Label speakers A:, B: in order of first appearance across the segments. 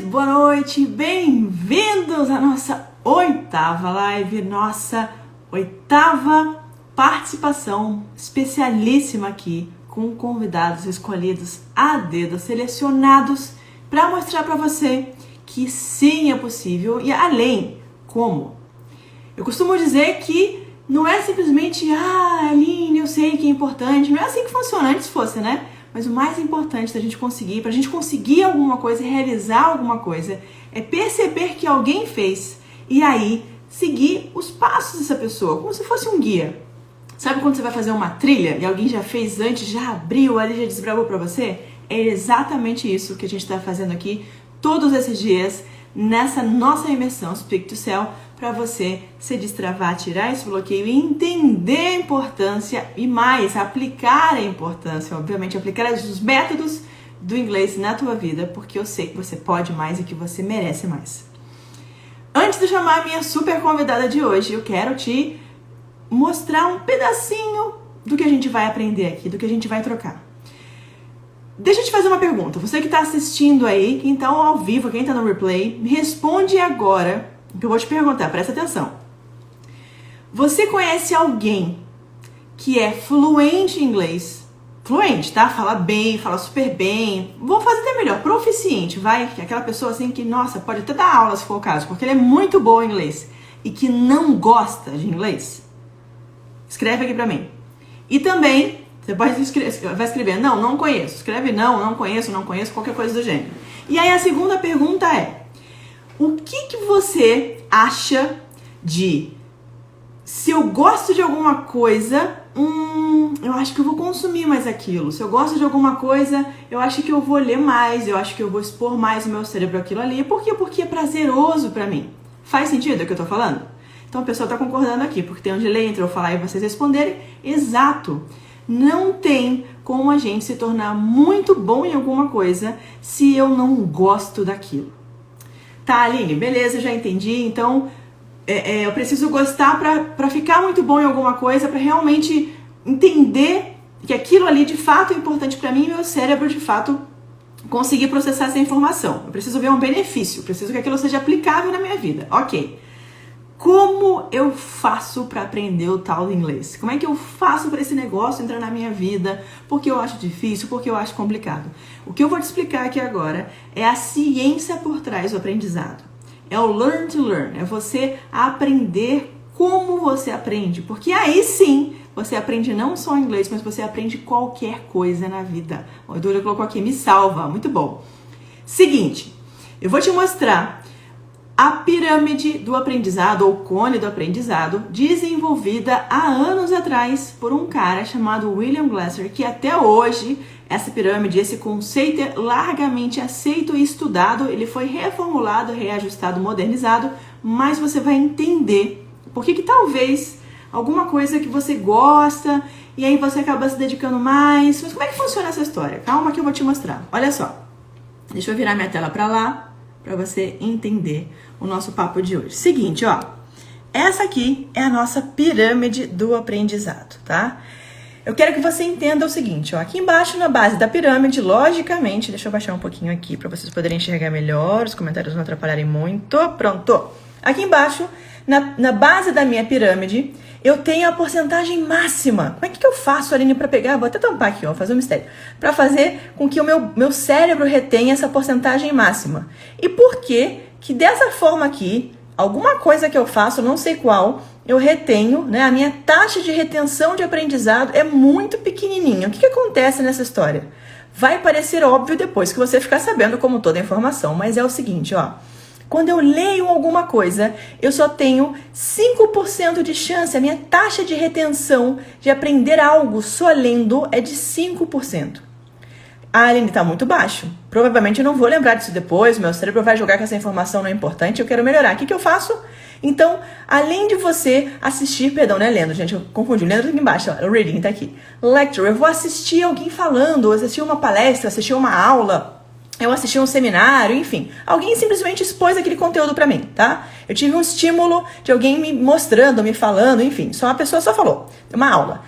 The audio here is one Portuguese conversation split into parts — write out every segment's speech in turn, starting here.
A: Boa noite, bem-vindos à nossa oitava live, nossa oitava participação especialíssima aqui com convidados escolhidos a dedo, selecionados para mostrar para você que sim é possível e além como. Eu costumo dizer que não é simplesmente, Aline, eu sei que é importante, não é assim que funciona, antes fosse, né? Mas o mais importante da gente conseguir, pra gente conseguir alguma coisa, realizar alguma coisa, é perceber que alguém fez e aí seguir os passos dessa pessoa, como se fosse um guia. Sabe quando você vai fazer uma trilha e alguém já fez antes, já abriu ali, já desbravou pra você? É exatamente isso que a gente tá fazendo aqui todos esses dias nessa nossa imersão Speak to Sell, para você se destravar, tirar esse bloqueio e entender a importância e mais, aplicar a importância, obviamente, aplicar os métodos do inglês na tua vida, porque eu sei que você pode mais e que você merece mais. Antes de chamar a minha super convidada de hoje, eu quero te mostrar um pedacinho do que a gente vai aprender aqui, do que a gente vai trocar. Deixa eu te fazer uma pergunta. Você que está assistindo aí, quem está ao vivo, quem está no replay, me responde agora o que eu vou te perguntar, presta atenção. Você conhece alguém que é fluente em inglês? Fluente, tá? Fala bem, fala super bem. Vou fazer até melhor, proficiente, vai? Aquela pessoa assim que, nossa, pode até dar aula se for o caso, porque ele é muito bom em inglês e que não gosta de inglês. Escreve aqui pra mim. E também, você pode vai escrever, não conheço. Escreve não conheço, qualquer coisa do gênero. E aí a segunda pergunta é, o que você acha de, se eu gosto de alguma coisa, eu acho que eu vou consumir mais aquilo. Se eu gosto de alguma coisa, eu acho que eu vou ler mais, eu acho que eu vou expor mais o meu cérebro àquilo ali. Por quê? Porque é prazeroso pra mim. Faz sentido o que eu tô falando? Então a pessoa tá concordando aqui, porque tem um delay entre eu falar e vocês responderem. Exato. Não tem como a gente se tornar muito bom em alguma coisa se eu não gosto daquilo. Tá, Aline, beleza, já entendi. Então, eu preciso gostar pra ficar muito bom em alguma coisa, pra realmente entender que aquilo ali de fato é importante pra mim e meu cérebro de fato conseguir processar essa informação. Eu preciso ver um benefício, preciso que aquilo seja aplicável na minha vida. Ok. Como eu faço para aprender o tal do inglês? Como é que eu faço para esse negócio entrar na minha vida? Porque eu acho difícil, porque eu acho complicado. O que eu vou te explicar aqui agora é a ciência por trás do aprendizado. É o learn to learn, é você aprender como você aprende. Porque aí sim, você aprende não só inglês, mas você aprende qualquer coisa na vida. O Edu colocou aqui, me salva, muito bom. Seguinte, eu vou te mostrar a pirâmide do aprendizado, ou cone do aprendizado, desenvolvida há anos atrás por um cara chamado William Glasser, que até hoje, essa pirâmide, esse conceito é largamente aceito e estudado, ele foi reformulado, reajustado, modernizado, mas você vai entender por que talvez alguma coisa que você gosta e aí você acaba se dedicando mais. Mas como é que funciona essa história? Calma que eu vou te mostrar. Olha só, deixa eu virar minha tela para lá, para você entender o nosso papo de hoje. Seguinte, ó, essa aqui é a nossa pirâmide do aprendizado, tá? Eu quero que você entenda o seguinte, ó, aqui embaixo na base da pirâmide, logicamente, deixa eu baixar um pouquinho aqui para vocês poderem enxergar melhor, os comentários não atrapalharem muito, pronto. Aqui embaixo, na base da minha pirâmide, eu tenho a porcentagem máxima. Como é que eu faço, Aline, para pegar? Vou até tampar aqui, ó, fazer um mistério. Para fazer com que o meu cérebro retenha essa porcentagem máxima. E por que dessa forma aqui, alguma coisa que eu faço, não sei qual, eu retenho, né? A minha taxa de retenção de aprendizado é muito pequenininha. O que acontece nessa história? Vai parecer óbvio depois que você ficar sabendo como toda a informação, mas é o seguinte, ó. Quando eu leio alguma coisa, eu só tenho 5% de chance, a minha taxa de retenção de aprender algo só lendo é de 5%. A Aline está muito baixo. Provavelmente eu não vou lembrar disso depois, meu cérebro vai jogar que essa informação não é importante, eu quero melhorar. O que eu faço? Então, além de você assistir, perdão, não é lendo, gente, eu confundi, lendo aqui embaixo, ó, o reading tá aqui. Lecture, eu vou assistir alguém falando, assistir uma palestra, assistir uma aula, eu assisti um seminário, enfim. Alguém simplesmente expôs aquele conteúdo pra mim, tá? Eu tive um estímulo de alguém me mostrando, me falando, enfim. Só a pessoa só falou. Uma aula.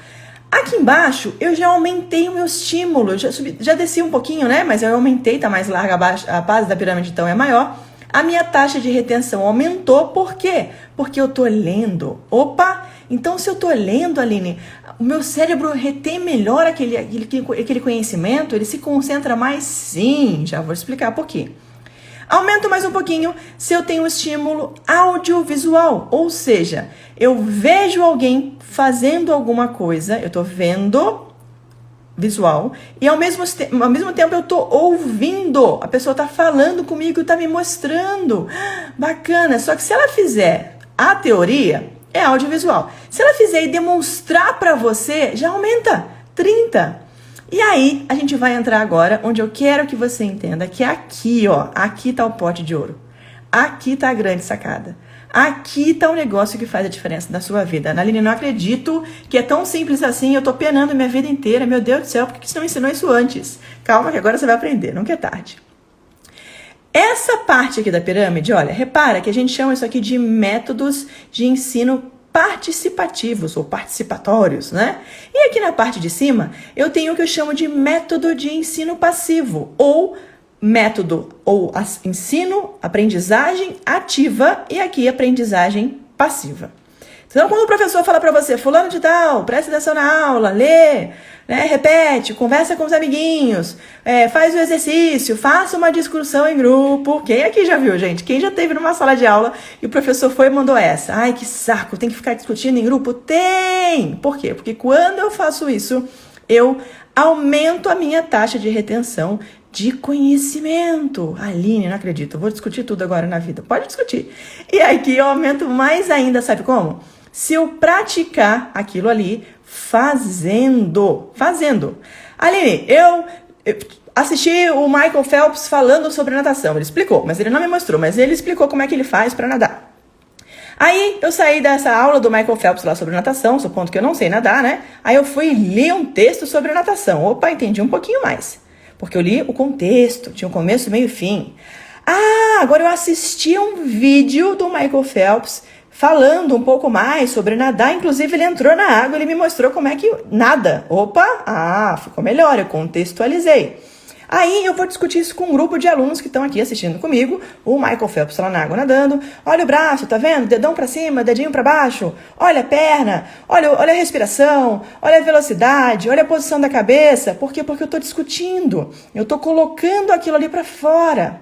A: Aqui embaixo, eu já aumentei o meu estímulo, já desci um pouquinho, né? Mas eu aumentei, tá mais larga a base da pirâmide, então é maior. A minha taxa de retenção aumentou, por quê? Porque eu tô lendo. Opa! Então, se eu tô lendo, Aline, o meu cérebro retém melhor aquele conhecimento, ele se concentra mais? Sim, já vou explicar por quê. Aumento mais um pouquinho se eu tenho um estímulo audiovisual, ou seja, eu vejo alguém fazendo alguma coisa, eu tô vendo visual, e ao mesmo tempo eu tô ouvindo, a pessoa tá falando comigo, tá me mostrando. Bacana, só que se ela fizer a teoria, é audiovisual. Se ela fizer e demonstrar para você, já aumenta 30. E aí, a gente vai entrar agora onde eu quero que você entenda que aqui, ó, aqui tá o pote de ouro. Aqui tá a grande sacada. Aqui tá o negócio que faz a diferença na sua vida. Aline, não acredito que é tão simples assim, eu tô penando minha vida inteira. Meu Deus do céu, por que você não ensinou isso antes? Calma que agora você vai aprender, nunca é tarde. Essa parte aqui da pirâmide, olha, repara que a gente chama isso aqui de métodos de ensino participativos ou participatórios, né? E aqui na parte de cima, eu tenho o que eu chamo de método de ensino passivo, ou método, ou ensino, aprendizagem ativa, e aqui aprendizagem passiva. Então, quando o professor fala para você, fulano de tal, presta atenção na aula, lê, né, repete, conversa com os amiguinhos, faz o exercício, faça uma discussão em grupo. Quem aqui já viu, gente? Quem já esteve numa sala de aula e o professor foi e mandou essa? Ai, que saco, tem que ficar discutindo em grupo? Tem! Por quê? Porque quando eu faço isso, eu aumento a minha taxa de retenção de conhecimento. Aline, não acredito, eu vou discutir tudo agora na vida. Pode discutir. E aqui eu aumento mais ainda, sabe como? Se eu praticar aquilo ali fazendo. Aline, eu assisti o Michael Phelps falando sobre natação. Ele explicou, mas ele não me mostrou, mas ele explicou como é que ele faz para nadar. Aí eu saí dessa aula do Michael Phelps lá sobre natação, supondo que eu não sei nadar, né? Aí eu fui ler um texto sobre natação. Opa, entendi um pouquinho mais. Porque eu li o contexto, tinha um começo, meio e fim. Ah, agora eu assisti um vídeo do Michael Phelps falando um pouco mais sobre nadar. Inclusive ele entrou na água, ele me mostrou como é que nada. Opa, ficou melhor, eu contextualizei. Aí eu vou discutir isso com um grupo de alunos que estão aqui assistindo comigo. O Michael Phelps lá na água nadando. Olha o braço, tá vendo? Dedão pra cima, dedinho pra baixo. Olha a perna, olha a respiração, olha a velocidade, olha a posição da cabeça. Por quê? Porque eu tô discutindo. Eu tô colocando aquilo ali pra fora.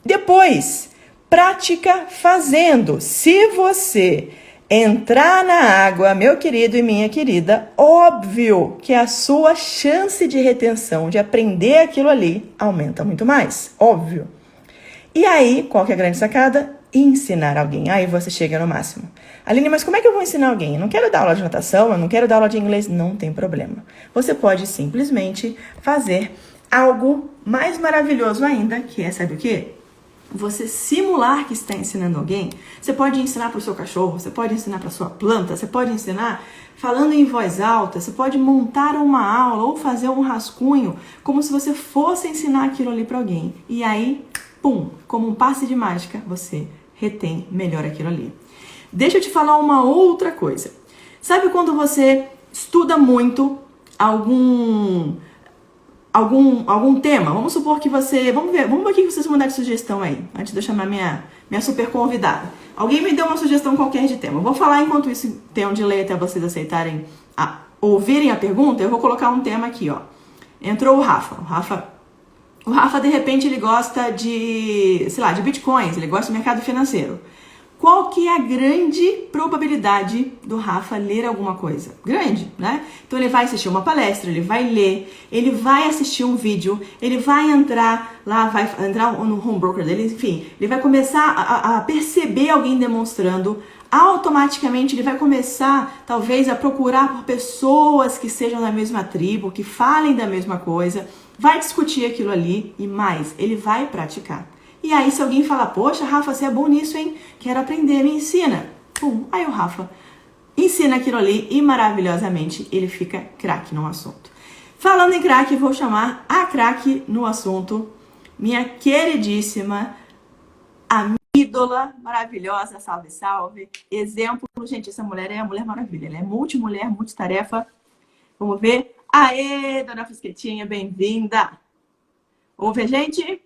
A: Depois, prática fazendo. Se você entrar na água, meu querido e minha querida, óbvio que a sua chance de retenção, de aprender aquilo ali, aumenta muito mais, óbvio. E aí, qual que é a grande sacada? Ensinar alguém. Aí você chega no máximo. Aline, mas como é que eu vou ensinar alguém? Eu não quero dar aula de natação, eu não quero dar aula de inglês. Não tem problema. Você pode simplesmente fazer algo mais maravilhoso ainda, que é, sabe o quê? Você simular que está ensinando alguém. Você pode ensinar para o seu cachorro, você pode ensinar para a sua planta, você pode ensinar falando em voz alta, você pode montar uma aula ou fazer um rascunho como se você fosse ensinar aquilo ali para alguém. E aí, pum, como um passe de mágica, você retém melhor aquilo ali. Deixa eu te falar uma outra coisa. Sabe quando você estuda muito algum tema? Vamos supor que você... Vamos ver aqui que vocês vão dar de sugestão aí, antes de eu chamar minha super convidada. Alguém me deu uma sugestão qualquer de tema. Eu vou falar enquanto isso tem um delay até vocês aceitarem, ouvirem a pergunta. Eu vou colocar um tema aqui, ó. Entrou o Rafa. O Rafa, de repente, ele gosta de, sei lá, de bitcoins, ele gosta do mercado financeiro. Qual que é a grande probabilidade do Rafa ler alguma coisa? Grande, né? Então ele vai assistir uma palestra, ele vai ler, ele vai assistir um vídeo, ele vai entrar lá, vai entrar no home broker dele, enfim, ele vai começar a perceber alguém demonstrando, automaticamente ele vai começar, talvez, a procurar por pessoas que sejam da mesma tribo, que falem da mesma coisa, vai discutir aquilo ali e mais, ele vai praticar. E aí, se alguém falar, poxa, Rafa, você é bom nisso, hein? Quero aprender, me ensina. Pum, aí o Rafa ensina aquilo ali e maravilhosamente ele fica craque no assunto. Falando em craque, vou chamar a craque no assunto, minha queridíssima, a ídola maravilhosa, salve, salve. Exemplo, gente, essa mulher é a Mulher Maravilha, ela é multimulher, multitarefa. Vamos ver. Aê, dona Fusquetinha, bem-vinda. Ouve a gente?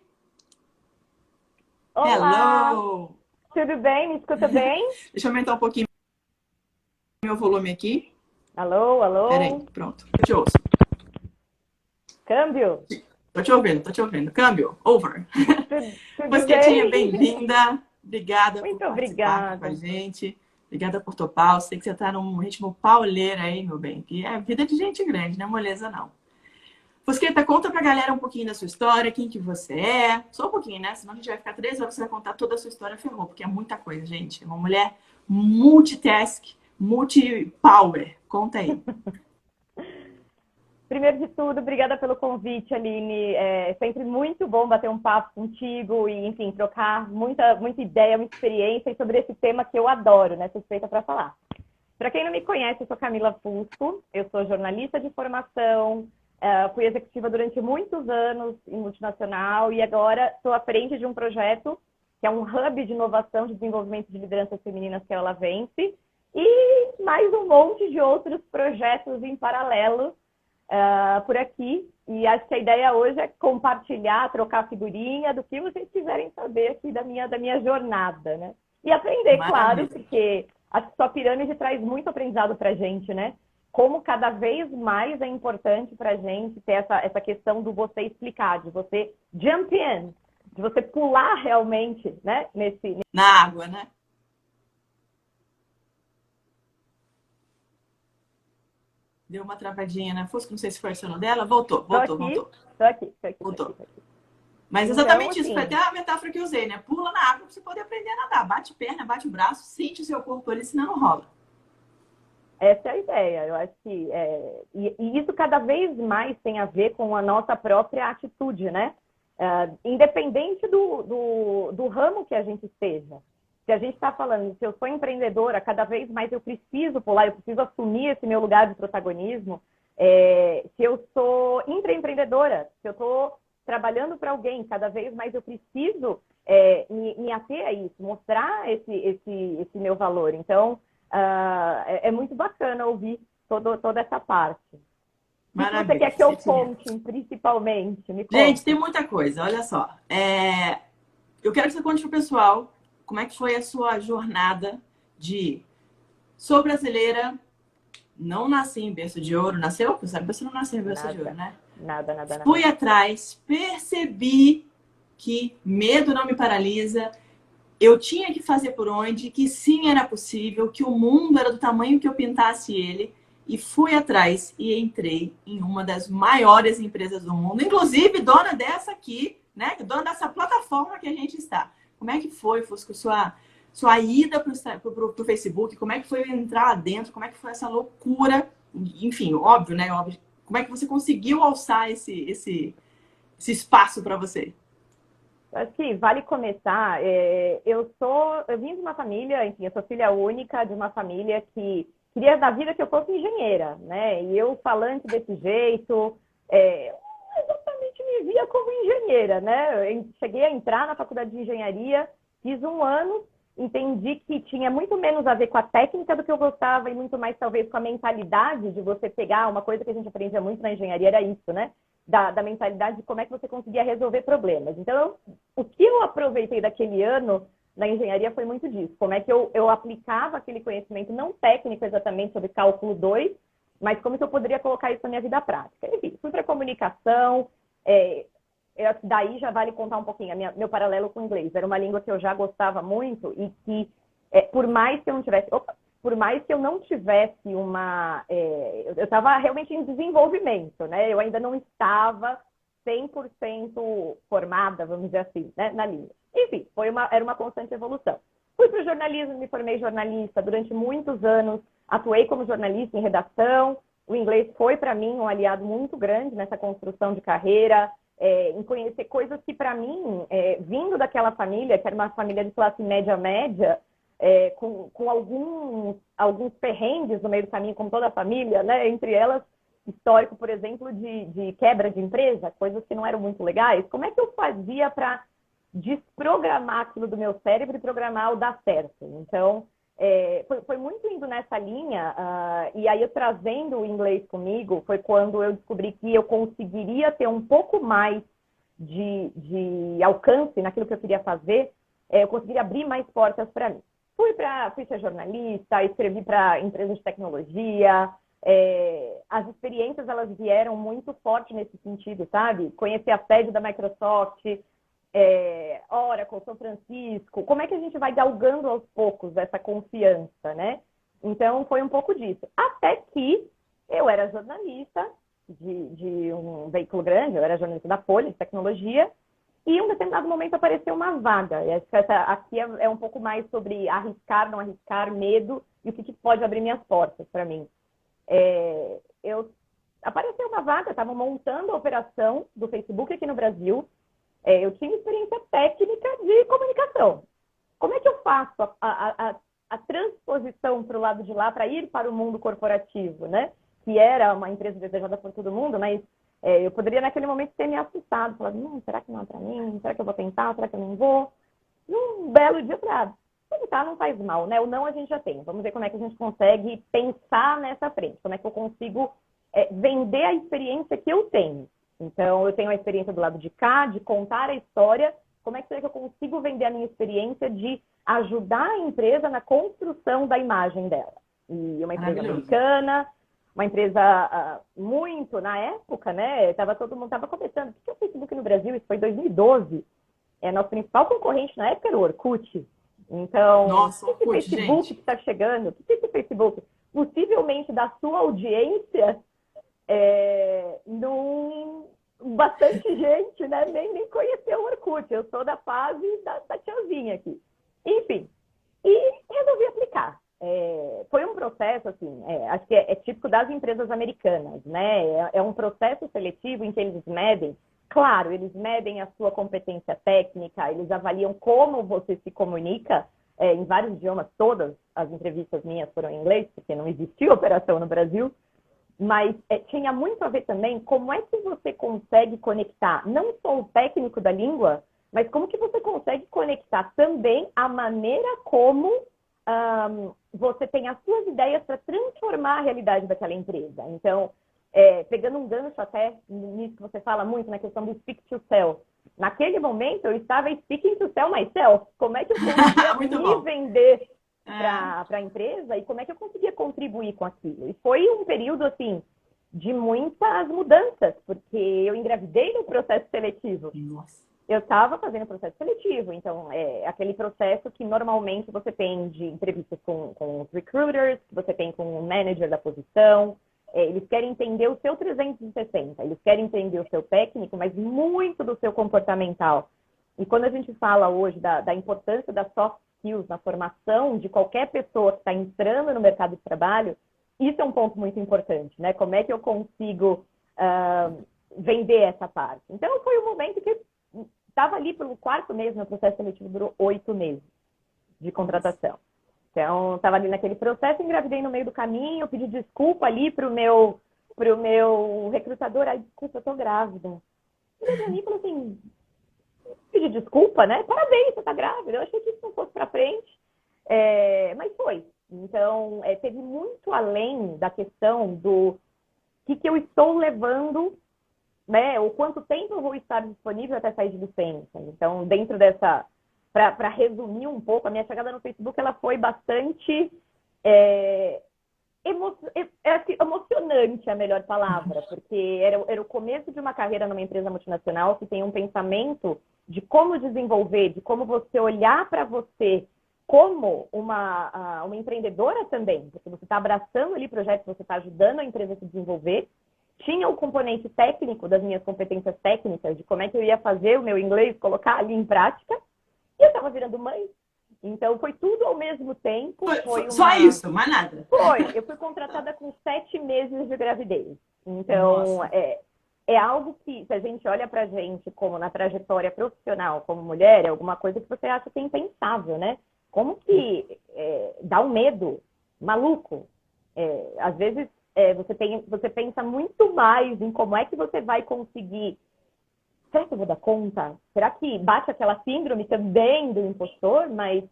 B: Olá,
A: Hello!
B: tudo bem? Me escuta bem?
A: Deixa eu aumentar um pouquinho meu volume aqui.
B: Alô,
A: Peraí,
B: alô?
A: pronto. Eu te ouço.
B: Câmbio?
A: Tô te ouvindo, tô te ouvindo. Câmbio, over.
B: Tudo
A: Fusquetinha,
B: bem?
A: bem-vinda. Obrigada por
B: Muito
A: participar aqui com a
B: obrigada.
A: gente. Obrigada por topar. Eu sei que você tá num ritmo pauleiro aí, meu bem. Que é vida de gente grande, não é moleza, não. Fusqueta, conta pra galera um pouquinho da sua história, quem que você é. Só um pouquinho, né? Senão a gente vai ficar 3 horas, você vai contar toda a sua história, ferrou, porque é muita coisa, gente. É uma mulher multitask, multi-power. Conta aí.
B: Primeiro de tudo, obrigada pelo convite, Aline. É sempre muito bom bater um papo contigo e, enfim, trocar muita ideia, muita experiência sobre esse tema que eu adoro, né? Suspeita para falar. Para quem não me conhece, eu sou Camila Fusco, eu sou jornalista de formação, fui executiva durante muitos anos em multinacional e agora estou à frente de um projeto que é um hub de inovação de desenvolvimento de lideranças femininas que é a Ela Vence e mais um monte de outros projetos em paralelo por aqui. E acho que a ideia hoje é compartilhar, trocar figurinha do que vocês quiserem saber aqui da minha jornada, né? E aprender, claro,
A: Maravilha.
B: porque acho que sua pirâmide traz muito aprendizado para a gente, né? Como cada vez mais é importante para a gente ter essa questão do você explicar, de você jump in, de você pular realmente, né?
A: Na água, né? Deu uma travadinha na Fusca, não sei se foi a sono dela. Voltou,
B: Tô
A: voltou,
B: aqui,
A: voltou.
B: tô aqui, tô aqui, tô aqui,
A: Voltou.
B: tô aqui.
A: Mas
B: Então,
A: exatamente isso, foi
B: assim,
A: até a metáfora que eu usei, né? Pula na água pra você poder aprender a nadar. Bate perna, bate o braço, sente o seu corpo ali, senão não rola.
B: essa é a ideia. Eu acho que e isso cada vez mais tem a ver com a nossa própria atitude, né? Independente do ramo que a gente esteja. Se a gente está falando, se eu sou empreendedora, cada vez mais eu preciso pular, eu preciso assumir esse meu lugar de protagonismo. Se eu sou intraempreendedora, se eu estou trabalhando para alguém, cada vez mais eu preciso me ater a isso, mostrar esse meu valor. Então, é muito bacana ouvir toda essa parte. O que você
A: Maravilha,
B: quer que eu
A: Fusquetinha.
B: conte, principalmente? Me
A: Gente, tem
B: conta.
A: muita coisa, olha só. Eu quero que você conte pro pessoal como é que foi a sua jornada de sou brasileira, não nasci em berço de ouro, nasceu? Sabe, você não nasceu em berço de ouro,
B: Nada,
A: né?
B: nada, nada,
A: Fui
B: nada.
A: atrás, percebi que medo não me paralisa, eu tinha que fazer por onde, que sim era possível, que o mundo era do tamanho que eu pintasse ele, e fui atrás e entrei em uma das maiores empresas do mundo, inclusive dona dessa aqui, né? Dona dessa plataforma que a gente está. Como é que foi, Fusco, sua ida para o Facebook? Como é que foi entrar lá dentro? Como é que foi essa loucura? Enfim, óbvio, né? Óbvio. Como é que você conseguiu alçar esse espaço para você?
B: Acho que vale começar. Eu vim de uma família, enfim, eu sou filha única de uma família que queria da vida que eu fosse engenheira, né? E eu falante desse jeito, não exatamente me via como engenheira, né? Eu cheguei a entrar na faculdade de engenharia, fiz um ano, entendi que tinha muito menos a ver com a técnica do que eu gostava e muito mais talvez com a mentalidade de você pegar uma coisa que a gente aprendia muito na engenharia era isso, né? Da mentalidade de como é que você conseguia resolver problemas. Então, o que eu aproveitei daquele ano na engenharia foi muito disso. Como é que eu aplicava aquele conhecimento, não técnico exatamente sobre cálculo 2, mas como que eu poderia colocar isso na minha vida prática. Enfim, fui para comunicação, daí já vale contar um pouquinho meu paralelo com o inglês. Era uma língua que eu já gostava muito e que, por mais que eu não tivesse... por mais que eu não tivesse eu estava realmente em desenvolvimento, né? Eu ainda não estava 100% formada, vamos dizer assim, né? Na língua. Enfim, era uma constante evolução. Fui para o jornalismo, me formei jornalista durante muitos anos, atuei como jornalista em redação. O inglês foi, para mim, um aliado muito grande nessa construção de carreira, em conhecer coisas que, para mim, vindo daquela família, que era uma família de classe média, com alguns perrengues no meio do caminho, como toda a família, né? Entre elas, histórico, por exemplo, de quebra de empresa, coisas que não eram muito legais. Como é que eu fazia para desprogramar aquilo do meu cérebro e programar o dar certo? Então, Foi muito indo nessa linha, e aí eu trazendo o inglês comigo, foi quando eu descobri que eu conseguiria ter um pouco mais de alcance naquilo que eu queria fazer, eu conseguiria abrir mais portas para mim. Fui ser jornalista, escrevi para empresas de tecnologia, as experiências elas vieram muito forte nesse sentido, sabe? Conhecer a sede da Microsoft, Oracle, São Francisco, como é que a gente vai galgando aos poucos essa confiança, né? Então, foi um pouco disso. Até que eu era jornalista de um veículo grande, eu era jornalista da Folha de Tecnologia, e em um determinado momento apareceu uma vaga. E aqui é um pouco mais sobre arriscar, não arriscar, medo, e o que pode abrir minhas portas para mim. Apareceu uma vaga, estavam montando a operação do Facebook aqui no Brasil. Eu tinha experiência técnica de comunicação. Como é que eu faço a transposição para o lado de lá, para ir para o mundo corporativo, né? Que era uma empresa desejada por todo mundo, mas eu poderia naquele momento ter me assustado, falar, será que não é para mim? Será que eu vou tentar? Será que eu não vou? Num belo dia, tentar não faz mal, né? O não a gente já tem. Vamos ver como é que a gente consegue pensar nessa frente, como é que eu consigo vender a experiência que eu tenho. Então, eu tenho a experiência do lado de cá, de contar a história. Como é que eu consigo vender a minha experiência de ajudar a empresa na construção da imagem dela? E uma empresa americana, uma empresa muito, na época, né? Todo mundo estava começando. O que é o Facebook no Brasil? Isso foi em 2012. Nosso principal concorrente na época era o Orkut. Então,
A: nossa,
B: o que é esse Facebook que está chegando? O que é esse Facebook? Possivelmente da sua audiência... bastante gente, né? Nem conheceu o Orkut. Eu sou da fase da tiazinha aqui. Enfim, e resolvi aplicar. Foi um processo, assim, acho que é típico das empresas americanas, né? É um processo seletivo em que eles medem, claro, eles medem a sua competência técnica, eles avaliam como você se comunica em vários idiomas. Todas as entrevistas minhas foram em inglês, porque não existia operação no Brasil. Mas tinha muito a ver também como é que você consegue conectar não só o técnico da língua, mas como que você consegue conectar também a maneira como você tem as suas ideias para transformar a realidade daquela empresa. Então, pegando um gancho até nisso que você fala muito, na questão do speak to sell. Naquele momento, eu estava speaking to sell myself. Como é que eu conseguia me vender para a empresa e como é que eu conseguia contribuir com aquilo. E foi um período, assim, de muitas mudanças, porque eu engravidei no processo seletivo.
A: Nossa.
B: Eu estava fazendo processo seletivo, então aquele processo que normalmente você tem de entrevistas com os recruiters, que você tem com o manager da posição. Eles querem entender o seu 360, eles querem entender o seu técnico, mas muito do seu comportamental. E quando a gente fala hoje da importância da soft skills na formação de qualquer pessoa que está entrando no mercado de trabalho, isso é um ponto muito importante, né? Como é que eu consigo vender essa parte? Então, foi um momento que estava ali pelo 4º mês, meu processo seletivo durou 8 meses de contratação. Então, estava ali naquele processo, engravidei no meio do caminho, pedi desculpa ali pro meu recrutador, desculpa, eu tô grávida. Ele pra mim falou assim, pedir desculpa, né? Parabéns, você tá grávida. Eu achei que isso não fosse pra frente, mas foi. Então, teve muito além da questão do que eu estou levando, né? Ou quanto tempo eu vou estar disponível até sair de licença. Então, dentro dessa... Para resumir um pouco, a minha chegada no Facebook ela foi bastante emocionante, a melhor palavra, porque era o começo de uma carreira numa empresa multinacional que tem um pensamento de como desenvolver, de como você olhar para você como uma empreendedora também, porque você está abraçando ali projetos, você está ajudando a empresa a se desenvolver. Tinha o componente técnico das minhas competências técnicas, de como é que eu ia fazer o meu inglês, colocar ali em prática. E eu estava virando mãe. Então, foi tudo ao mesmo tempo.
A: Só isso, mais nada.
B: Foi. Eu fui contratada com 7 meses de gravidez. Então, é algo que, se a gente olha pra gente como na trajetória profissional, como mulher, é alguma coisa que você acha que é impensável, né? Como que dá um medo maluco. Às vezes, você pensa muito mais em como é que você vai conseguir. Será que eu vou dar conta? Será que bate aquela síndrome também do impostor? Mas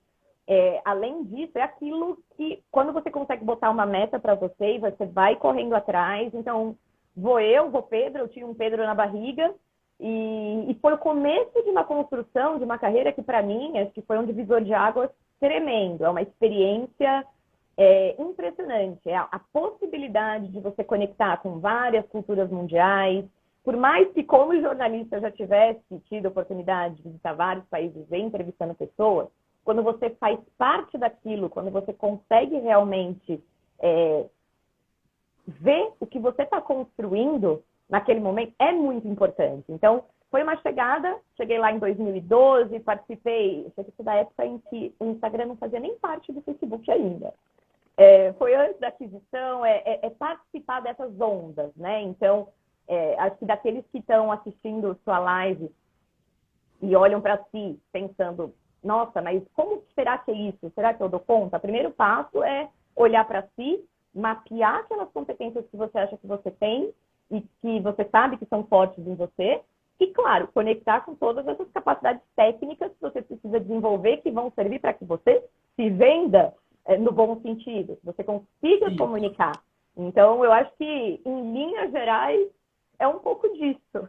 B: Além disso, é aquilo que, quando você consegue botar uma meta para você e você vai correndo atrás, então, vou Pedro, eu tinha um Pedro na barriga, e foi o começo de uma construção, de uma carreira que, para mim, acho que foi um divisor de águas tremendo. É uma experiência impressionante. A possibilidade de você conectar com várias culturas mundiais. Por mais que, como jornalista, eu já tivesse tido a oportunidade de visitar vários países e entrevistando pessoas, quando você faz parte daquilo, quando você consegue realmente ver o que você está construindo naquele momento, é muito importante. Então, foi uma cheguei lá em 2012, participei, foi da época em que o Instagram não fazia nem parte do Facebook ainda. Foi antes da aquisição, participar dessas ondas, né? Então, acho que daqueles que estão assistindo sua live e olham para si pensando, nossa, mas como será que é isso? Será que eu dou conta? O primeiro passo é olhar para si, mapear aquelas competências que você acha que você tem e que você sabe que são fortes em você e, claro, conectar com todas essas capacidades técnicas que você precisa desenvolver que vão servir para que você se venda no bom sentido, que você consiga
A: Sim.
B: comunicar. Então, eu acho que, em linhas gerais, é um pouco disso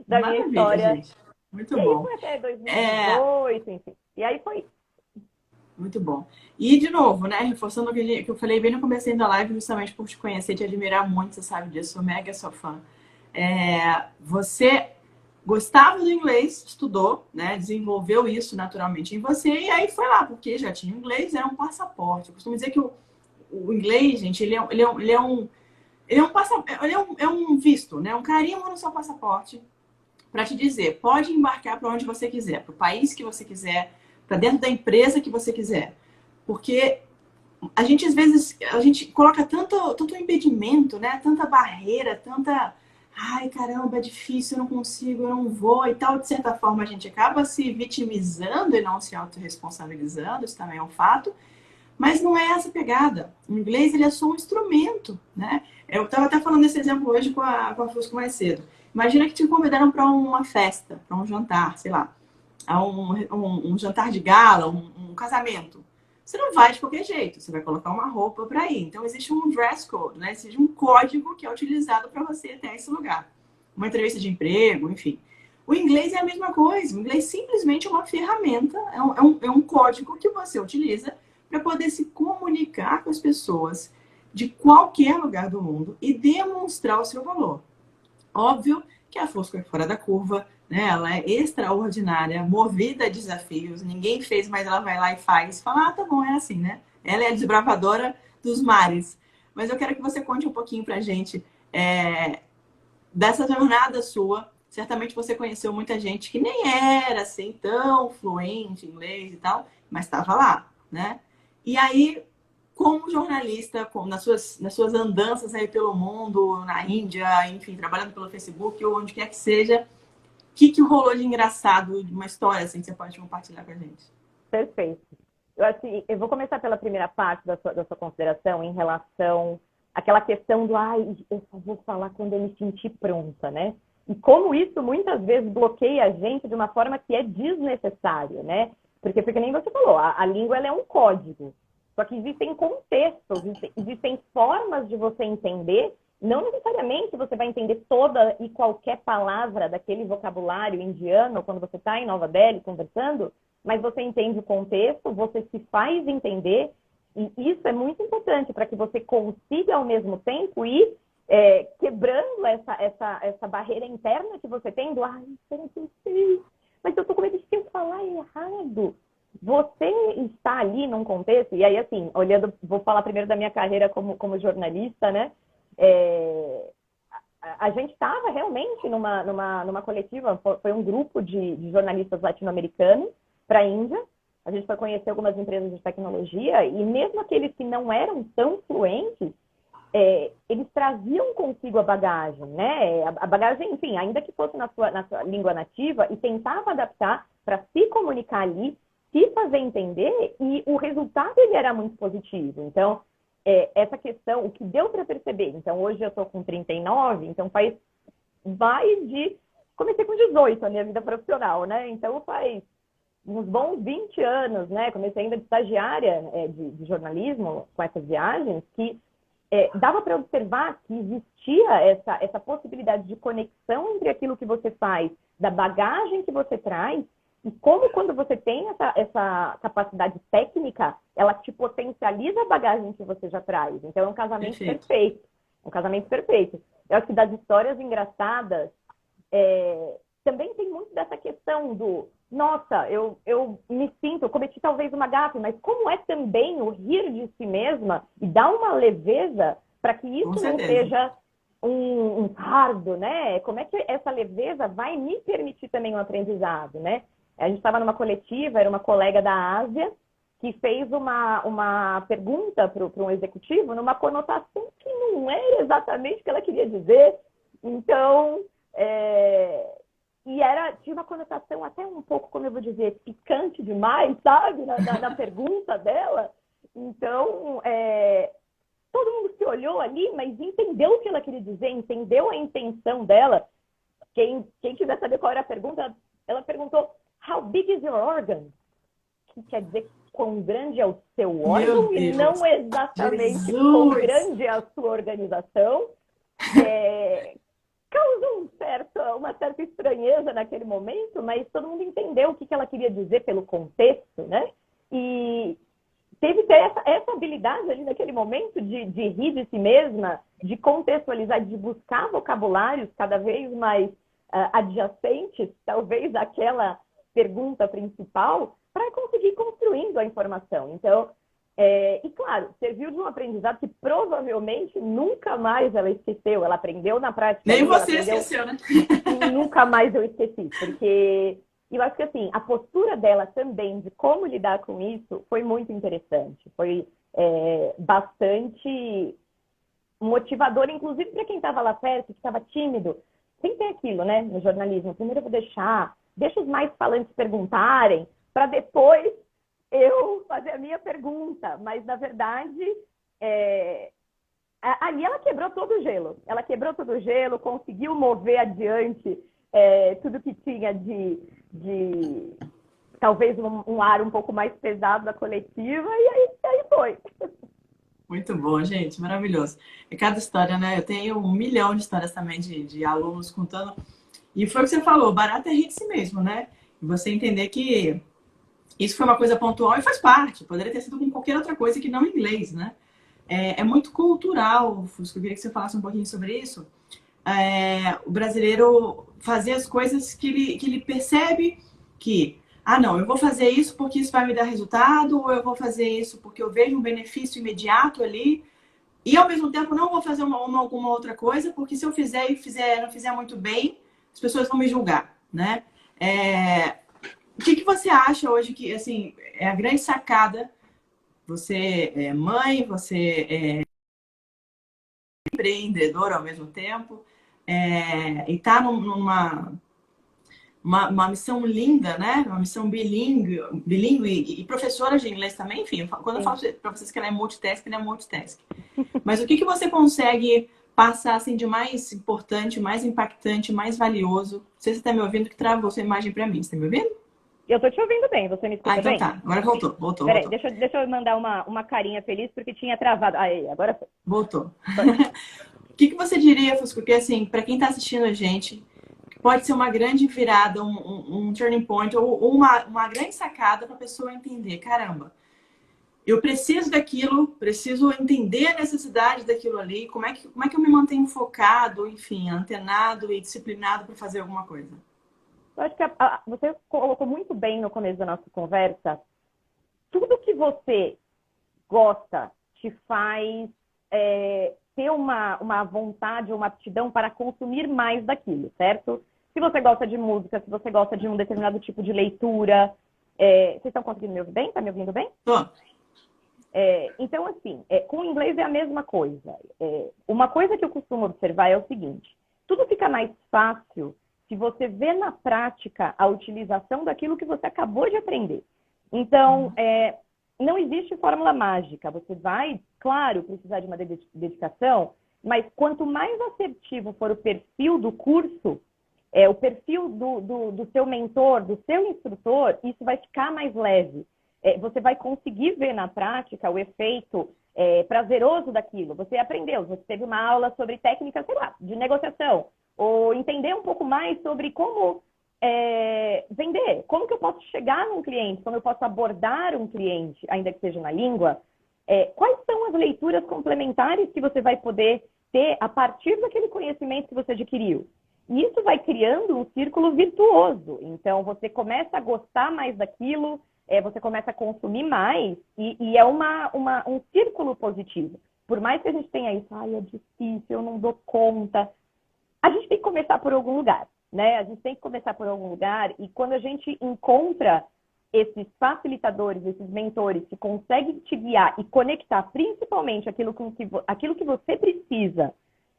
B: da minha
A: Maravilha,
B: história.
A: gente. Muito
B: E aí
A: bom.
B: foi até
A: É,
B: 2018, enfim. E aí foi.
A: muito bom. E, de novo, né, reforçando o que eu falei bem no começo da live, justamente por te conhecer e te admirar muito, você sabe disso, sou mega sua fã. Você gostava do inglês, estudou, né, desenvolveu isso naturalmente em você, e aí foi lá, porque já tinha inglês, era um passaporte. Eu costumo dizer que o inglês, gente, ele é um visto, né, um carimbo no seu passaporte, para te dizer, pode embarcar para onde você quiser, para o país que você quiser, para dentro da empresa que você quiser. Porque a gente, às vezes, a gente coloca tanto impedimento, né? Tanta barreira, tanta... Ai, caramba, é difícil, eu não consigo, eu não vou e tal. De certa forma, a gente acaba se vitimizando e não se autorresponsabilizando, isso também é um fato. Mas não é essa pegada. O inglês, ele é só um instrumento, né? Eu estava até falando desse exemplo hoje com a Fusco mais cedo. Imagina que te convidaram para uma festa, para um jantar, sei lá, um jantar de gala, um casamento. Você não vai de qualquer jeito, você vai colocar uma roupa para ir. Então, existe um dress code, né? Existe um código que é utilizado para você ir até esse lugar. Uma entrevista de emprego, enfim. O inglês é a mesma coisa. O inglês simplesmente é uma ferramenta, é um código que você utiliza para poder se comunicar com as pessoas de qualquer lugar do mundo e demonstrar o seu valor. Óbvio que a Fosco é fora da curva, né? Ela é extraordinária, movida a desafios, ninguém fez, mas ela vai lá e faz. Fala, tá bom, é assim, né? Ela é a desbravadora dos mares. Mas eu quero que você conte um pouquinho pra gente dessa jornada sua. Certamente você conheceu muita gente que nem era assim tão fluente em inglês e tal, mas estava lá, né? E aí, como jornalista, nas suas andanças aí pelo mundo, na Índia, enfim, trabalhando pelo Facebook ou onde quer que seja, o que rolou de engraçado, de uma história assim que você pode compartilhar com a gente?
B: Perfeito. Eu vou começar pela primeira parte da sua consideração em relação àquela questão do eu só vou falar quando eu me sentir pronta, né? E como isso muitas vezes bloqueia a gente de uma forma que é desnecessária, né? Porque nem você falou, a língua ela é um código. Só que existem contextos, existem formas de você entender. Não necessariamente você vai entender toda e qualquer palavra daquele vocabulário indiano quando você está em Nova Delhi conversando, mas você entende o contexto, você se faz entender, e isso é muito importante para que você consiga, ao mesmo tempo, ir quebrando essa barreira interna que você tem do, será que eu sei? Mas eu estou com medo de eu falar errado. Você está ali num contexto, e aí, assim, vou falar primeiro da minha carreira como jornalista, né? A gente estava realmente numa coletiva, foi um grupo de jornalistas latino-americanos para a Índia. A gente foi conhecer algumas empresas de tecnologia e mesmo aqueles que não eram tão fluentes, eles traziam consigo a bagagem, né? A bagagem, enfim, ainda que fosse na sua língua nativa, e tentava adaptar para se comunicar ali, se fazer entender, e o resultado ele era muito positivo. Então, essa questão, o que deu para perceber, então hoje eu estou com 39, então faz mais de... Comecei com 18 a minha vida profissional, né? Então faz uns bons 20 anos, né? Comecei ainda de estagiária de jornalismo com essas viagens, que dava para observar que existia essa possibilidade de conexão entre aquilo que você faz, da bagagem que você traz, e como quando você tem essa capacidade técnica, ela te potencializa a bagagem que você já traz. Então é um casamento perfeito. Um casamento perfeito. Eu acho que das histórias engraçadas, também tem muito dessa questão do nossa, eu me sinto, eu cometi talvez uma gafe, mas como é também o rir de si mesma e dar uma leveza para que isso não seja um fardo, né? Como é que essa leveza vai me permitir também um aprendizado, né? A gente estava numa coletiva, era uma colega da Ásia, que fez uma pergunta para um executivo numa conotação que não era exatamente o que ela queria dizer. Então, tinha uma conotação até um pouco, como eu vou dizer, picante demais, sabe? Na pergunta dela. Então, todo mundo se olhou ali, mas entendeu o que ela queria dizer, entendeu a intenção dela. Quem quiser saber qual era a pergunta, ela perguntou, how big is your organ? Que quer dizer quão grande é o seu órgão e não exatamente quão grande é a sua organização. Causou uma certa estranheza naquele momento, mas todo mundo entendeu o que ela queria dizer pelo contexto, né? E teve que ter essa habilidade ali naquele momento de rir de si mesma, de contextualizar, de buscar vocabulários cada vez mais adjacentes, talvez àquela pergunta principal, para conseguir ir construindo a informação. Então, e claro, serviu de um aprendizado que provavelmente nunca mais ela esqueceu. Ela aprendeu na prática.
A: Nem você esqueceu, né?
B: E nunca mais eu esqueci. Porque eu acho que assim, a postura dela também, de como lidar com isso, foi muito interessante. Foi bastante motivador, inclusive para quem estava lá perto, que estava tímido. Sempre tem aquilo, né, no jornalismo. Primeiro eu vou deixa os mais falantes perguntarem, para depois eu fazer a minha pergunta. Mas, na verdade, ali ela quebrou todo o gelo. Ela quebrou todo o gelo, conseguiu mover adiante tudo que tinha de talvez um ar um pouco mais pesado da coletiva, e aí foi.
A: Muito bom, gente, maravilhoso. É cada história, né? Eu tenho 1 milhão de histórias também de alunos contando. E foi o que você falou, barato é rir de si mesmo, né? E você entender que isso foi uma coisa pontual e faz parte. Poderia ter sido com qualquer outra coisa que não inglês, né? É muito cultural, Fusco. Eu queria que você falasse um pouquinho sobre isso. O brasileiro fazer as coisas que ele percebe que não, eu vou fazer isso porque isso vai me dar resultado, ou eu vou fazer isso porque eu vejo um benefício imediato ali, e ao mesmo tempo não vou fazer alguma outra coisa, porque se eu fizer e não fizer muito bem, as pessoas vão me julgar, né? O que você acha hoje que, assim, é a grande sacada? Você é mãe, você é empreendedora ao mesmo tempo, e tá numa uma missão linda, né? Uma missão bilíngue e professora de inglês também, enfim. Quando eu falo para vocês que ela é multitask. Mas o que você consegue passar assim de mais importante, mais impactante, mais valioso? Não sei se você está me ouvindo, que travou sua imagem para mim. Você está me ouvindo?
B: Eu tô te ouvindo bem, você me escuta bem?
A: Então tá. Agora voltou.
B: Peraí, deixa eu mandar uma carinha feliz, porque tinha travado. Aí, agora foi.
A: Voltou. O que você diria, Fusco, que assim, para quem está assistindo a gente, pode ser uma grande virada, um turning point, ou uma grande sacada para a pessoa entender, caramba, eu preciso daquilo, preciso entender a necessidade daquilo ali, como é que eu me mantenho focado, enfim, antenado e disciplinado para fazer alguma coisa?
B: Eu acho que você colocou muito bem no começo da nossa conversa. Tudo que você gosta te faz ter uma vontade, uma aptidão para consumir mais daquilo, certo? Se você gosta de música, se você gosta de um determinado tipo de leitura. Vocês estão conseguindo me ouvir bem? Está me ouvindo bem?
A: Tô.
B: Então, assim, com o inglês é a mesma coisa. Uma coisa que eu costumo observar é o seguinte: tudo fica mais fácil se você vê na prática a utilização daquilo que você acabou de aprender. Então, não existe fórmula mágica. Você vai, claro, precisar de uma dedicação, mas quanto mais assertivo for o perfil do curso, o perfil do seu mentor, do seu instrutor, isso vai ficar mais leve. Você vai conseguir ver na prática o efeito prazeroso daquilo. Você aprendeu, você teve uma aula sobre técnica, sei lá, de negociação, ou entender um pouco mais sobre como vender, como que eu posso chegar num cliente, como eu posso abordar um cliente, ainda que seja na língua. Quais são as leituras complementares que você vai poder ter a partir daquele conhecimento que você adquiriu? E isso vai criando um círculo virtuoso. Então, você começa a gostar mais daquilo, você começa a consumir mais, e é um círculo positivo. Por mais que a gente tenha isso, é difícil, eu não dou conta. A gente tem que começar por algum lugar, né? A gente tem que começar por algum lugar, e quando a gente encontra esses facilitadores, esses mentores que conseguem te guiar e conectar principalmente aquilo que você precisa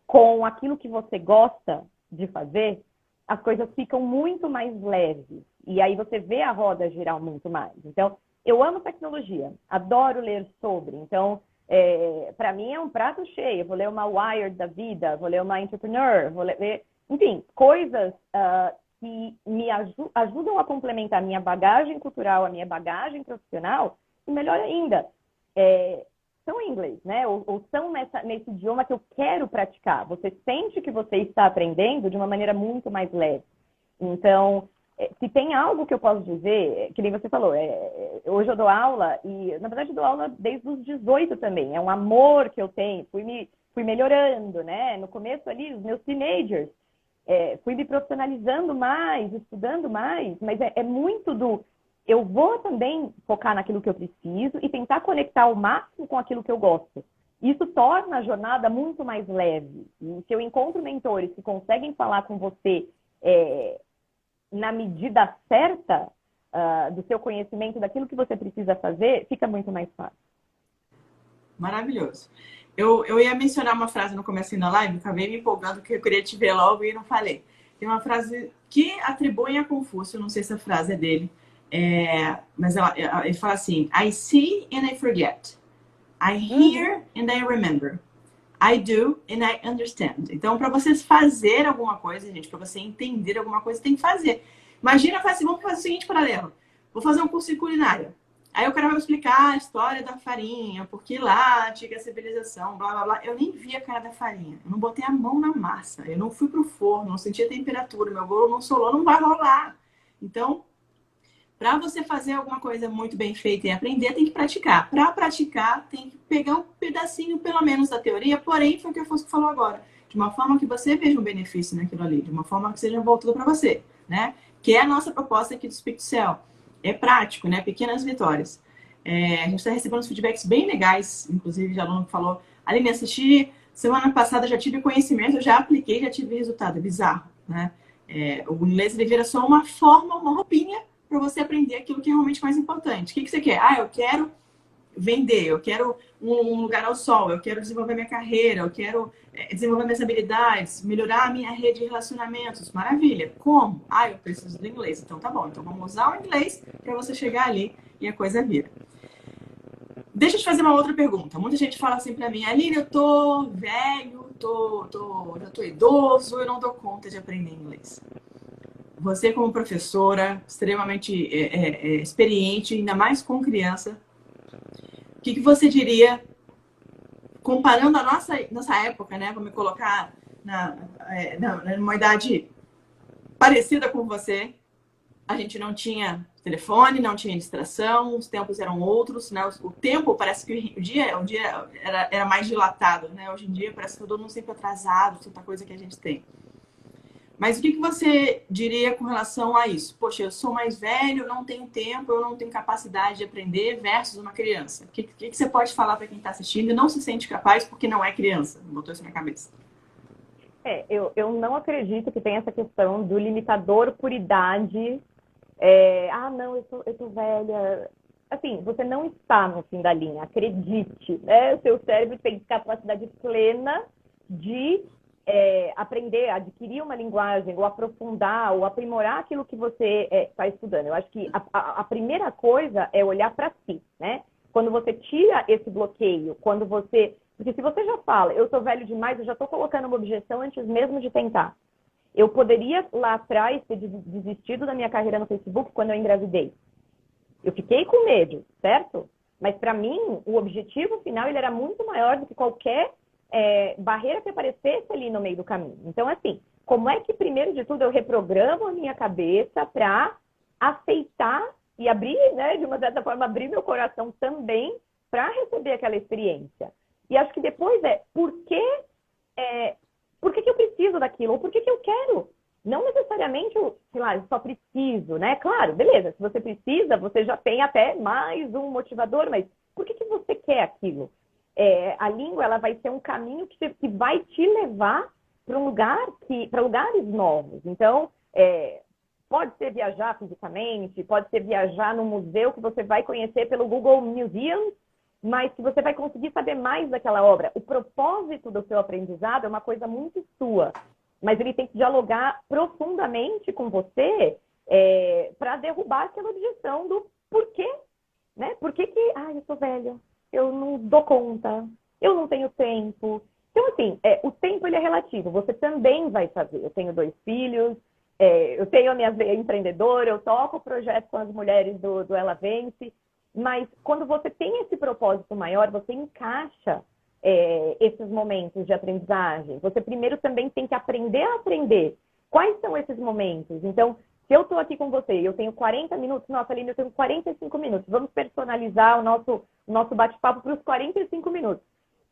B: com aquilo que você gosta de fazer, as coisas ficam muito mais leves. E aí você vê a roda girar muito mais. Então, eu amo tecnologia, adoro ler sobre. Então, para mim é um prato cheio. Eu vou ler uma Wired da vida, vou ler uma Entrepreneur, vou ler... Enfim, coisas que me ajudam a complementar a minha bagagem cultural, a minha bagagem profissional, e melhor ainda, são em inglês, né? Ou são nesse idioma que eu quero praticar. Você sente que você está aprendendo de uma maneira muito mais leve. Então, se tem algo que eu posso dizer, que nem você falou, hoje eu dou aula, e na verdade eu dou aula desde os 18 também. É um amor que eu tenho, fui melhorando, né? No começo ali, os meus teenagers, fui me profissionalizando mais, estudando mais, mas é muito eu vou também focar naquilo que eu preciso e tentar conectar ao máximo com aquilo que eu gosto. Isso torna a jornada muito mais leve. E se eu encontro mentores que conseguem falar com você na medida certa do seu conhecimento, daquilo que você precisa fazer, fica muito mais fácil.
A: Maravilhoso. Eu ia mencionar uma frase no começo da live, acabei me empolgando que eu queria te ver logo e não falei. Tem uma frase que atribuem a Confúcio, não sei se a frase é dele, mas ele fala assim: I see and I forget. I hear and I remember. I do and I understand. Então, para vocês fazer alguma coisa, gente, para você entender alguma coisa, tem que fazer. Imagina, vamos fazer o seguinte paralelo. Vou fazer um curso de culinária. Aí o cara vai me explicar a história da farinha, porque lá, antiga civilização, blá, blá, blá. Eu nem vi a cara da farinha. Eu não botei a mão na massa. Eu não fui pro forno, não senti a temperatura. Meu bolo não solou, não vai rolar. Então, para você fazer alguma coisa muito bem feita e aprender, tem que praticar. Para praticar, tem que pegar um pedacinho, pelo menos, da teoria. Porém, foi o que a Fosco falou agora. De uma forma que você veja um benefício naquilo ali. De uma forma que seja voltado para você, né? Que é a nossa proposta aqui do Speak to Sell. É prático, né? Pequenas vitórias. A gente está recebendo uns feedbacks bem legais, inclusive de aluno que falou: Aline, assisti semana passada, já tive conhecimento, já apliquei, já tive resultado. É bizarro, né? O inglês ele vira só uma forma, uma roupinha para você aprender aquilo que é realmente mais importante. O que você quer? Eu quero vender, eu quero um lugar ao sol, eu quero desenvolver minha carreira, eu quero desenvolver minhas habilidades, melhorar a minha rede de relacionamentos. Maravilha. Como? Eu preciso do inglês. Então tá bom. Então vamos usar o inglês para você chegar ali e a coisa vira. Deixa eu te fazer uma outra pergunta. Muita gente fala assim para mim: Aline, eu tô velho, já tô idoso, eu não dou conta de aprender inglês. Você, como professora, extremamente experiente, ainda mais com criança, o que você diria, comparando a nossa época, né? Vou me colocar numa idade parecida com você. A gente não tinha telefone, não tinha distração, os tempos eram outros, né? O tempo, parece que o dia era mais dilatado, né? Hoje em dia parece que todo mundo sempre atrasado, tanta coisa que a gente tem. Mas o que você diria com relação a isso? Poxa, eu sou mais velho, não tenho tempo, eu não tenho capacidade de aprender versus uma criança. O que você pode falar para quem está assistindo e não se sente capaz porque não é criança? Botou isso na cabeça.
B: Eu não acredito que tenha essa questão do limitador por idade. Não, eu tô velha. Assim, você não está no fim da linha, acredite. Né? O seu cérebro tem capacidade plena de aprender, adquirir uma linguagem, ou aprofundar, ou aprimorar aquilo que você está estudando. Eu acho que a primeira coisa é olhar para si, né? Quando você tira esse bloqueio, quando você... Porque se você já fala, eu sou velho demais, eu já estou colocando uma objeção antes mesmo de tentar. Eu poderia lá atrás ter desistido da minha carreira no Facebook quando eu engravidei. Eu fiquei com medo, certo? Mas para mim, o objetivo final ele era muito maior do que qualquer barreira que aparecesse ali no meio do caminho. Então, assim, como é que, primeiro de tudo, eu reprogramo a minha cabeça para aceitar e abrir, né, de uma certa forma, abrir meu coração também para receber aquela experiência. E acho que depois por que eu preciso daquilo? Ou por que eu quero? Não necessariamente, sei lá, eu só preciso, né? Claro, beleza, se você precisa, você já tem até mais um motivador, mas por que você quer aquilo? A língua, ela vai ser um caminho que vai te levar para para lugares novos. Então, pode ser viajar fisicamente, pode ser viajar no museu que você vai conhecer pelo Google Museum, mas que você vai conseguir saber mais daquela obra. O propósito do seu aprendizado é uma coisa muito sua, mas ele tem que dialogar profundamente com você para derrubar aquela objeção do porquê, né? Por que eu sou velha, eu não dou conta, eu não tenho tempo. Então, assim, o tempo ele é relativo, você também vai fazer. Eu tenho 2 filhos, eu tenho a minha veia empreendedora, eu toco o projeto com as mulheres do Ela Vence, mas quando você tem esse propósito maior, você encaixa esses momentos de aprendizagem. Você primeiro também tem que aprender a aprender. Quais são esses momentos? Então, se eu estou aqui com você e eu tenho 40 minutos, nossa, Aline, eu tenho 45 minutos. Vamos personalizar o nosso bate-papo para os 45 minutos.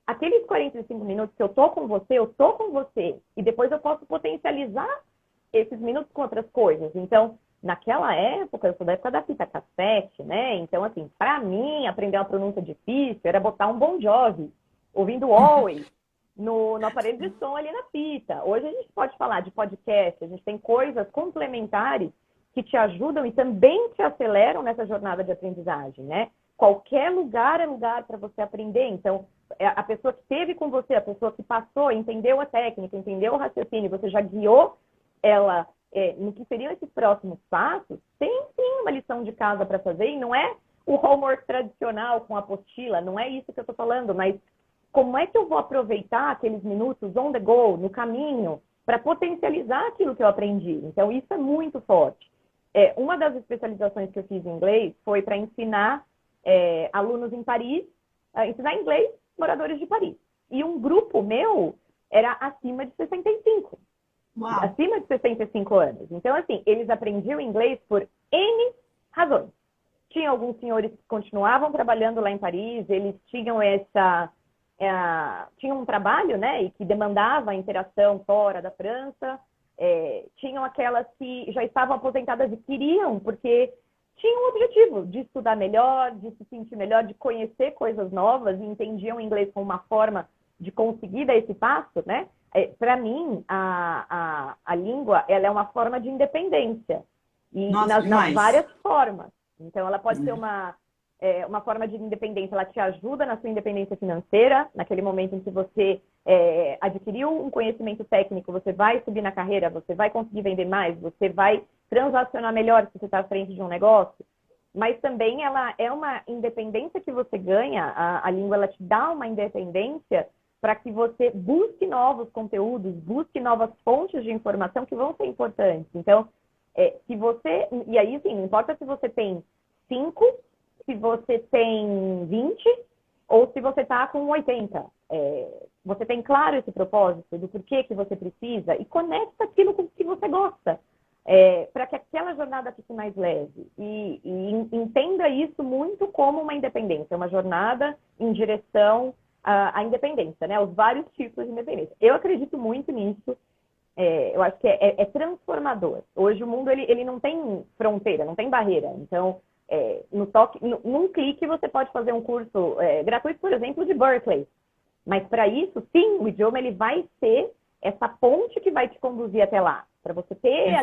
B: Aqueles 45 minutos que eu estou com você, eu estou com você. E depois eu posso potencializar esses minutos com outras coisas. Então, naquela época, eu sou da época da fita cassete, né? Então, assim, para mim, aprender uma pronúncia difícil era botar um Bon Jovi, ouvindo Always, no aparelho de som ali na fita. Hoje a gente pode falar de podcast, a gente tem coisas complementares que te ajudam e também te aceleram nessa jornada de aprendizagem, né? Qualquer lugar é lugar para você aprender. Então, a pessoa que esteve com você, a pessoa que passou, entendeu a técnica, entendeu o raciocínio, você já guiou ela no que seriam esses próximos passos, tem sim uma lição de casa para fazer, e não é o homework tradicional com apostila, não é isso que eu estou falando, mas como é que eu vou aproveitar aqueles minutos on the go, no caminho, para potencializar aquilo que eu aprendi? Então, isso é muito forte. Uma das especializações que eu fiz em inglês foi para ensinar alunos em Paris, ensinar inglês moradores de Paris. E um grupo meu era acima de 65.
A: Uau.
B: Acima de 65 anos. Então, assim, eles aprendiam inglês por N razões. Tinha alguns senhores que continuavam trabalhando lá em Paris, eles tinham tinham um trabalho, né, e que demandava a interação fora da França. Tinham aquelas que já estavam aposentadas e queriam, porque tinham um objetivo de estudar melhor, de se sentir melhor, de conhecer coisas novas e entendiam o inglês como uma forma de conseguir dar esse passo, né? Para mim, a língua ela é uma forma de independência. E
A: Nossa,
B: nas várias formas. Então, ela pode ser uma forma de independência. Ela te ajuda na sua independência financeira, naquele momento em que você adquiriu um conhecimento técnico, você vai subir na carreira, você vai conseguir vender mais, você vai transacionar melhor se você está à frente de um negócio. Mas também ela é uma independência que você ganha. A língua ela te dá uma independência para que você busque novos conteúdos, busque novas fontes de informação que vão ser importantes. Então, se você... E aí, sim, não importa se você tem 5, se você tem 20 ou se você está com 80. Você tem claro esse propósito do porquê que você precisa e conecta aquilo com o que você gosta. Para que aquela jornada fique mais leve. E entenda isso muito como uma independência, uma jornada em direção à independência, né? Os vários tipos de independência. Eu acredito muito nisso. Eu acho que é transformador. Hoje o mundo ele não tem fronteira, não tem barreira. Então, num clique você pode fazer um curso gratuito, por exemplo, de Berkeley. Mas para isso, sim, o idioma ele vai ser essa ponte que vai te conduzir até lá. Para você ter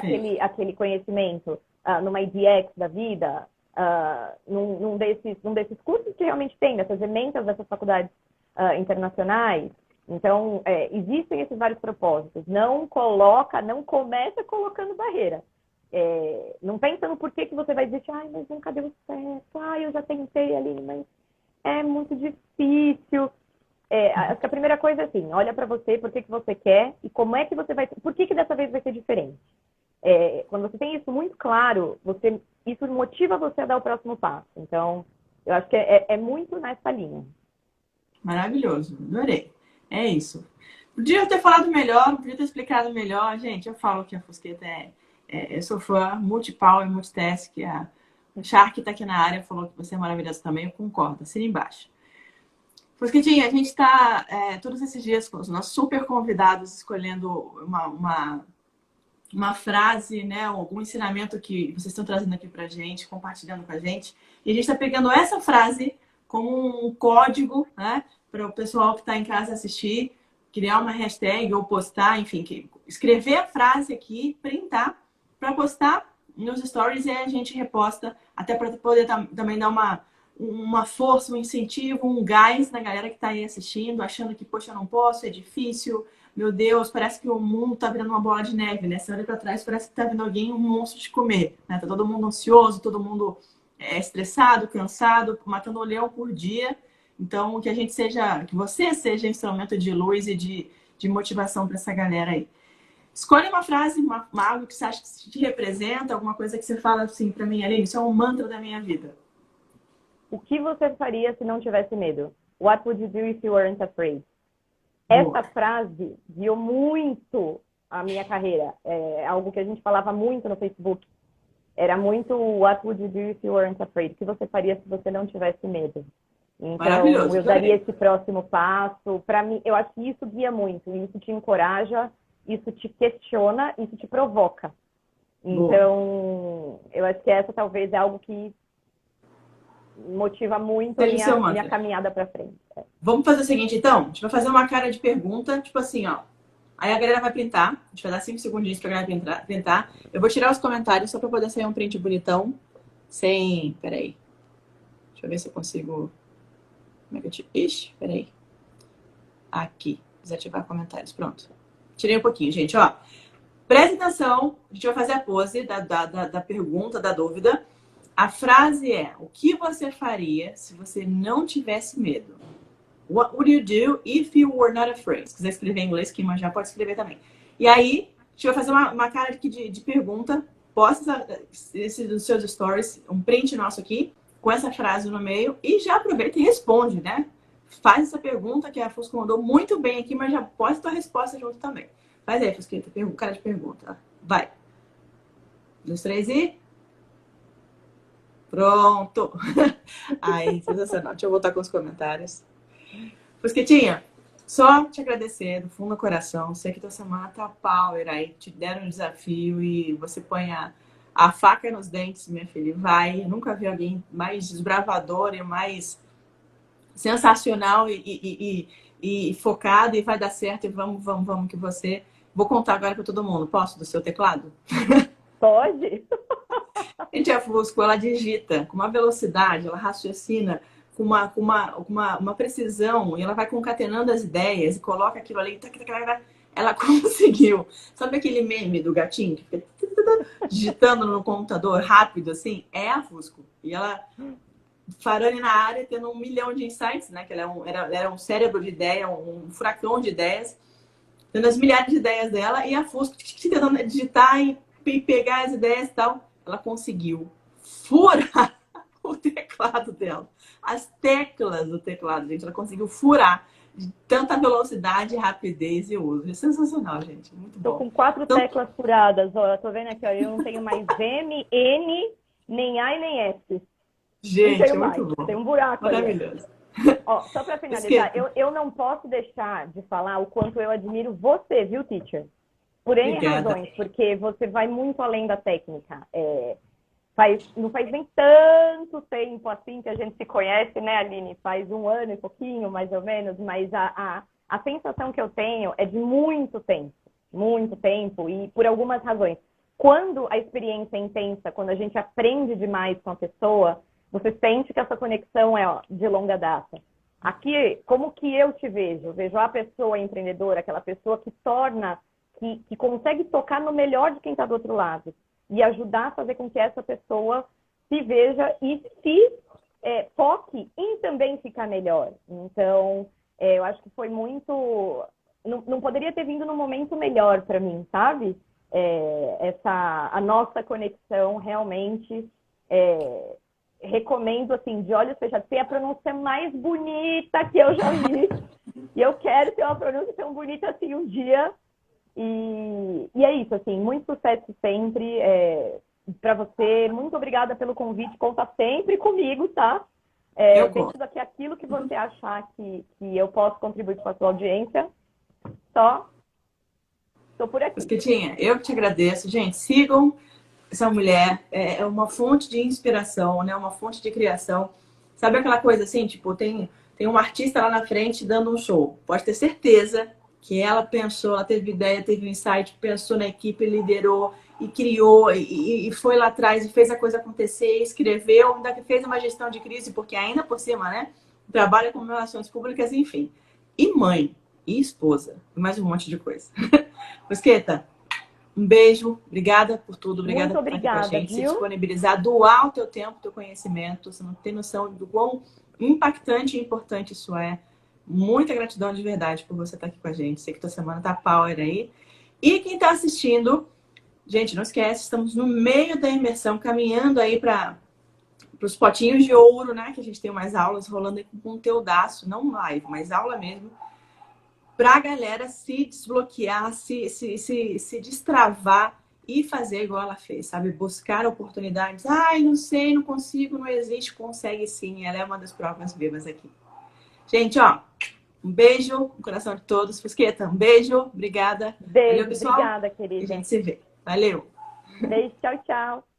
B: aquele conhecimento numa IDX da vida, num desses cursos que realmente tem, dessas ementas dessas faculdades internacionais. Então, existem esses vários propósitos. Não começa colocando barreira. Não pensa no porquê que você vai dizer, mas nunca deu certo, eu já tentei ali, mas é muito difícil. Acho que a primeira coisa é assim, olha para você, por que que você quer e como é que você vai... Por que que dessa vez vai ser diferente? Quando você tem isso muito claro, isso motiva você a dar o próximo passo. Então, eu acho que é muito nessa linha.
A: Maravilhoso, adorei. É isso. Podia ter falado melhor, podia ter explicado melhor. Gente, eu falo que a Fusqueta eu sou fã, multi-power, multitask. A Shark tá aqui na área, falou que você é maravilhosa também, eu concordo. Assina embaixo. Fusquetinha, a gente está todos esses dias com os nossos super convidados escolhendo uma frase, né, algum ensinamento que vocês estão trazendo aqui pra gente, compartilhando com a gente. E a gente está pegando essa frase como um código, né, para o pessoal que está em casa assistir, criar uma hashtag ou postar, enfim, escrever a frase aqui, printar, para postar nos stories e aí a gente reposta, até para poder também dar uma força, um incentivo, um gás na galera que está aí assistindo, achando que, poxa, eu não posso, é difícil, meu Deus, parece que o mundo tá virando uma bola de neve, né? Você olha pra trás, parece que tá vendo alguém, um monstro de comer, né? Tá todo mundo ansioso, todo mundo estressado, cansado, matando um leão por dia. Então, que você seja instrumento de luz e de motivação para essa galera aí. Escolhe uma frase, algo que você acha que te representa, alguma coisa que você fala assim pra mim, Aline, isso é um mantra da minha vida.
B: O que você faria se não tivesse medo? What would you do if you weren't afraid? Essa frase guiou muito a minha carreira. É algo que a gente falava muito no Facebook. Era muito What would you do if you weren't afraid? O que você faria se você não tivesse medo? Então, eu daria esse próximo passo. Para mim, eu acho que isso guia muito. Isso te encoraja, isso te questiona, isso te provoca. Então, eu acho que essa talvez é algo que motiva muito a minha caminhada para frente.
A: Vamos fazer o seguinte, então? A gente vai fazer uma cara de pergunta, tipo assim, ó. Aí a galera vai printar. A gente vai dar 5 segundinhos pra galera printar. Eu vou tirar os comentários só pra poder sair um print bonitão. Sem... Peraí. Deixa eu ver se eu consigo... Como é que eu tiro? Ixi, peraí. Aqui. Desativar comentários. Pronto. Tirei um pouquinho, gente, ó. Presta atenção. A gente vai fazer a pose da pergunta, da dúvida. A frase é: o que você faria se você não tivesse medo? What would you do if you were not afraid? Se quiser escrever em inglês, quem já pode escrever também. E aí, a gente vai fazer uma cara de pergunta. Posta esse dos seus stories, um print nosso aqui, com essa frase no meio. E já aproveita e responde, né? Faz essa pergunta que a Fusco mandou muito bem aqui, mas já pode tua resposta junto também. Faz aí, Fusqueta, cara de pergunta. Vai. 1, 2, 3 e... Pronto! Aí, sensacional. Deixa eu voltar com os comentários. Fusquetinha, só te agradecer do fundo do coração. Sei que tua semana tá power aí. Te deram um desafio e você põe a faca nos dentes, minha filha. Vai. Eu nunca vi alguém mais desbravador e mais sensacional e focado e vai dar certo. E vamos que você... Vou contar agora para todo mundo. Posso do seu teclado?
B: Pode!
A: Gente, a Fusco, ela digita com uma velocidade, ela raciocina com uma precisão e ela vai concatenando as ideias e coloca aquilo ali. Ela conseguiu. Sabe aquele meme do gatinho que fica digitando no computador rápido assim? É a Fusco. E ela, farane na área, tendo 1 milhão de insights, né? Que ela era um cérebro de ideia, um furacão de ideias, tendo as milhares de ideias dela e a Fusco tentando digitar e pegar as ideias e tal. Ela conseguiu furar o teclado dela. As teclas do teclado, gente. Ela conseguiu furar de tanta velocidade, rapidez e uso. É sensacional, gente. Muito bom.
B: Tô com 4 teclas furadas. Ó, tô vendo aqui, ó. Eu não tenho mais M, N, nem A e nem S.
A: Gente, é muito bom.
B: Tem um buraco ali.
A: Maravilhoso.
B: Ó, só para finalizar, eu não posso deixar de falar o quanto eu admiro você, viu, teacher? Por N razões, porque você vai muito além da técnica. Não faz nem tanto tempo assim que a gente se conhece, né, Aline? Faz 1 ano e pouquinho, mais ou menos, mas a sensação que eu tenho é de muito tempo, e por algumas razões. Quando a experiência é intensa, quando a gente aprende demais com a pessoa, você sente que essa conexão é de longa data. Aqui, como que eu te vejo? Eu vejo a pessoa empreendedora, aquela pessoa que que consegue tocar no melhor de quem está do outro lado e ajudar a fazer com que essa pessoa se veja e se foque em também ficar melhor. Então, eu acho que foi muito... Não poderia ter vindo num momento melhor para mim, sabe? A nossa conexão realmente... recomendo, assim, de olhos fechados. Tem a pronúncia mais bonita que eu já vi. E eu quero ter uma pronúncia tão bonita assim um dia. E é isso, assim, muito sucesso sempre para você. Muito obrigada pelo convite. Conta sempre comigo, tá? Dentro aqui aquilo que você achar que eu posso contribuir com a sua audiência, só estou por aqui.
A: Mosquetinha, eu que te agradeço. Gente, sigam essa mulher, é uma fonte de inspiração, né? Uma fonte de criação. Sabe aquela coisa assim, tipo, tem um artista lá na frente dando um show. Pode ter certeza que ela pensou, ela teve ideia, teve um insight, pensou na equipe, liderou e criou e foi lá atrás e fez a coisa acontecer, escreveu, ainda fez uma gestão de crise, porque ainda por cima, né? Trabalha com relações públicas, enfim. E mãe, e esposa, e mais um monte de coisa. Mosqueta, um beijo, obrigada por tudo, obrigada por estar aqui com a gente, se disponibilizar, doar o teu tempo, o teu conhecimento, você não tem noção do quão impactante e importante isso é. Muita gratidão de verdade por você estar aqui com a gente, sei que tua semana tá power aí. E quem está assistindo, gente, não esquece, estamos no meio da imersão, caminhando aí para os potinhos de ouro, né, que a gente tem umas aulas rolando aí com conteúdaço, não live, mas aula mesmo, para a galera se desbloquear, se destravar e fazer igual ela fez, sabe? Buscar oportunidades. Ai, não sei, não consigo, não existe. Consegue sim, ela é uma das provas vivas aqui. Gente, ó, um beijo no coração de todos. Fusqueta, um beijo, obrigada.
B: Beijo,
A: valeu, pessoal.
B: obrigada, querida.
A: E a gente se vê. Valeu.
B: Beijo, tchau, tchau.